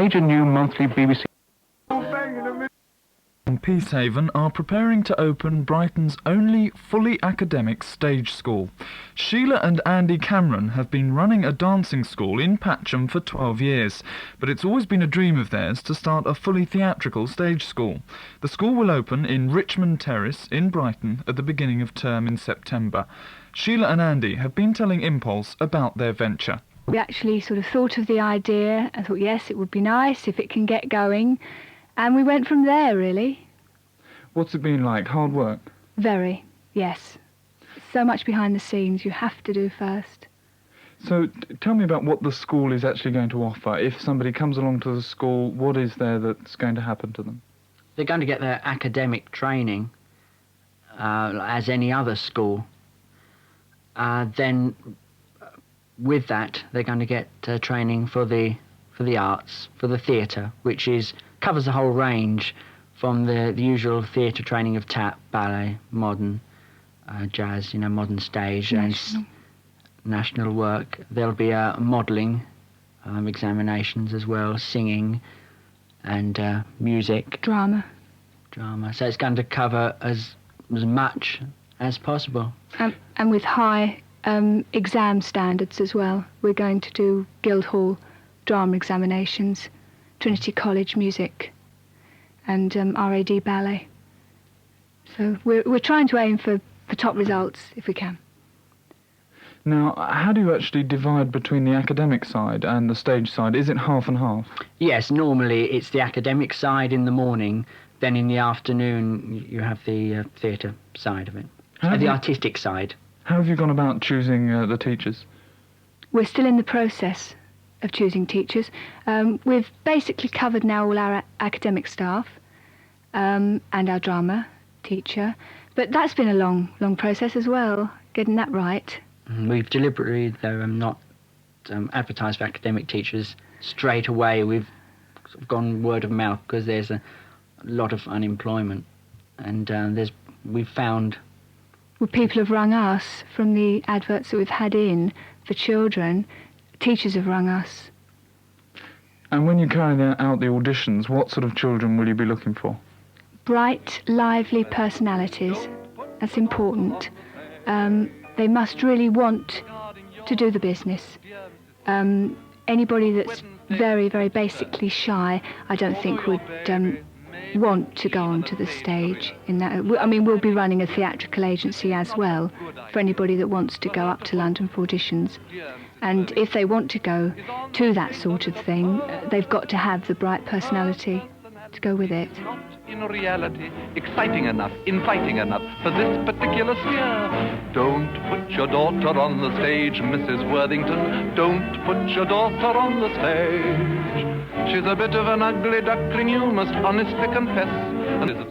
major new monthly BBC... Peacehaven are preparing to open Brighton's only fully academic stage school. Sheila and Andy Cameron have been running a dancing school in Patcham for 12 years, but it's always been a dream of theirs to start a fully theatrical stage school. The school will open in Richmond Terrace in Brighton at the beginning of term in September. Sheila and Andy have been telling Impulse about their venture. We actually sort of thought of the idea and thought, yes, it would be nice if it can get going. And we went from there, really. What's it been like? Hard work? Very, yes. So much behind the scenes you have to do first. So tell me about what the school is actually going to offer. If somebody comes along to the school, what is there that's going to happen to them? They're going to get their academic training as any other school. Then with that, they're going to get training for the arts, for the theatre, which covers the whole range from the usual theatre training of tap, ballet, modern, jazz, modern stage, and national work. There'll be modelling examinations as well, singing and music. Drama. So it's going to cover as much as possible. And with high exam standards as well. We're going to do Guildhall drama examinations, Trinity College music, and RAD ballet. So we're trying to aim for top results if we can. Now, how do you actually divide between the academic side and the stage side? Is it half and half? Yes, normally it's the academic side in the morning, then in the afternoon you have the theatre side of it, the artistic side. How have you gone about choosing the teachers? We're still in the process of choosing teachers. We've basically covered now all our academic staff and our drama teacher, but that's been a long process as well, getting that right. We've deliberately, though, not advertised for academic teachers straight away. We've sort of gone word of mouth because there's a lot of unemployment, and we've found... Well, people have rung us from the adverts that we've had in for children. Teachers have rung us. And when you carry out the auditions, what sort of children will you be looking for? Bright, lively personalities. That's important. They must really want to do the business. Anybody that's very, very basically shy, I don't think would want to go onto the stage. We'll be running a theatrical agency as well for anybody that wants to go up to London for auditions. And if they want to go to that sort of thing, they've got to have the bright personality to go with it. Not in reality exciting enough, inviting enough for this particular sphere. Don't put your daughter on the stage, Mrs. Worthington. Don't put your daughter on the stage. She's a bit of an ugly duckling, you must honestly confess.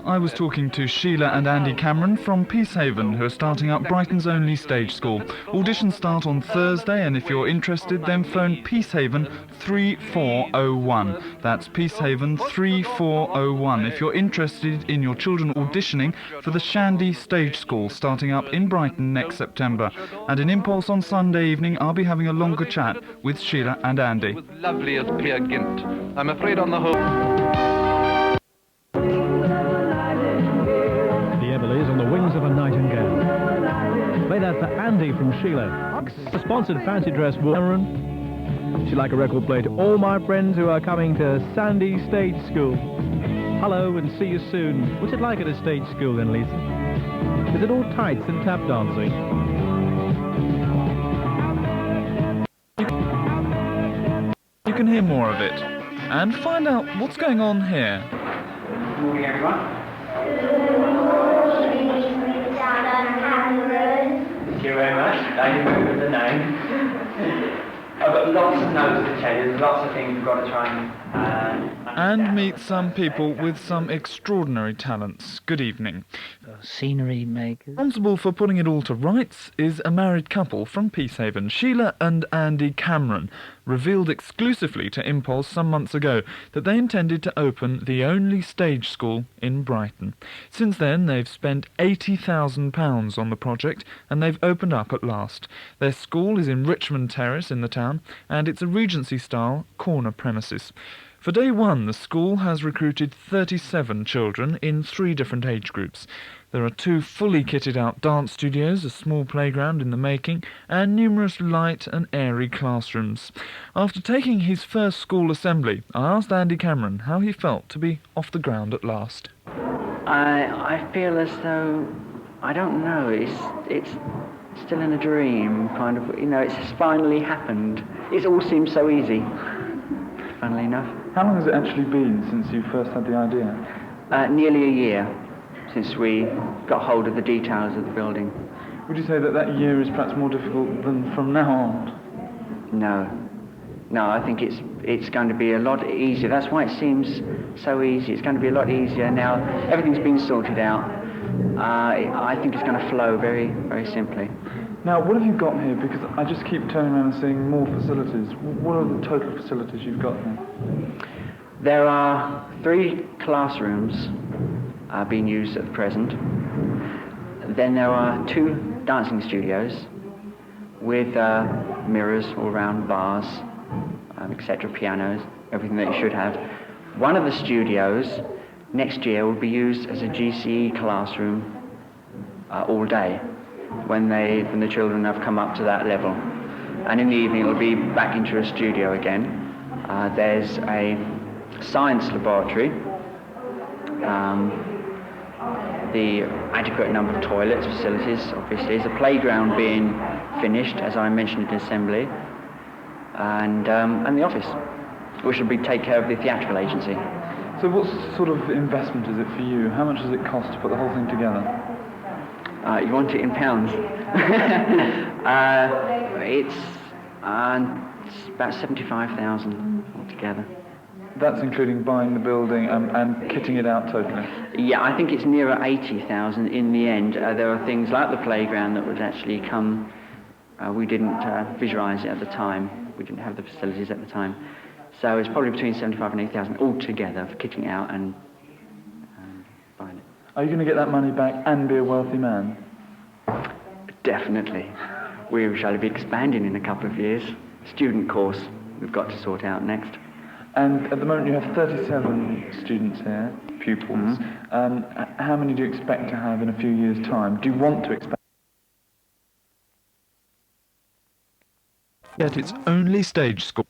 I was talking to Sheila and Andy Cameron from Peacehaven, who are starting up Brighton's only stage school. Auditions start on Thursday, and if you're interested, then phone Peacehaven 3401. That's Peacehaven 3401 if you're interested in your children auditioning for the Shandy Stage School starting up in Brighton next September. And in Impulse on Sunday evening, I'll be having a longer chat with Sheila and Andy. With lovely as Peer Gynt. I'm afraid on the whole... On the wings of a nightingale. Play that for Andy from Sheila. A sponsored fancy dress woman. She'd like a record play to all my friends who are coming to Shandy Stage School. Hello and see you soon. What's it like at a stage school then, Lisa? Is it all tights and tap dancing? You can hear more of it and find out what's going on here. Good morning, everyone. Thank you very much. Now you move with the name. I've got lots of notes to tell you. There's lots of things we've got to try and meet some people with some extraordinary talents. Good evening. Scenery makers. Responsible for putting it all to rights is a married couple from Peacehaven, Sheila and Andy Cameron, revealed exclusively to Impulse some months ago that they intended to open the only stage school in Brighton. Since then, they've spent £80,000 on the project, and they've opened up at last. Their school is in Richmond Terrace in the town, and it's a Regency-style corner premises. For day one, the school has recruited 37 children in 3 different age groups. There are 2 fully kitted out dance studios, a small playground in the making, and numerous light and airy classrooms. After taking his first school assembly, I asked Andy Cameron how he felt to be off the ground at last. I feel as though, I don't know, it's still in a dream, kind of, it's finally happened. It all seems so easy, funnily enough. How long has it actually been since you first had the idea? Nearly a year since we got hold of the details of the building. Would you say that that year is perhaps more difficult than from now on? No, I think it's going to be a lot easier. That's why it seems so easy. It's going to be a lot easier now. Everything's been sorted out. I think it's going to flow very, very simply. Now, what have you got here? Because I just keep turning around and seeing more facilities. What are the total facilities you've got here? There are 3 classrooms being used at the present. Then there are 2 dancing studios with mirrors all around, bars, etc., pianos, everything that you should have. One of the studios next year will be used as a GCE classroom all day when the children have come up to that level. And in the evening it will be back into a studio again. There's a science laboratory, the adequate number of toilets, facilities, obviously. There's a playground being finished, as I mentioned in assembly, and the office, which will take care of the theatrical agency. So what sort of investment is it for you? How much does it cost to put the whole thing together? You want it in pounds? It's about 75,000 altogether. That's including buying the building and kitting it out totally? Yeah, I think it's nearer 80,000 in the end. There are things like the playground that would actually come. We didn't visualise it at the time. We didn't have the facilities at the time. So it's probably between 75 and 80,000 altogether for kitting out and buying it. Are you going to get that money back and be a wealthy man? Definitely. We shall be expanding in a couple of years. Student course we've got to sort out next. And at the moment you have 37 students here, pupils. Mm-hmm. How many do you expect to have in a few years' time? Do you want to expand? Yet it's only stage school.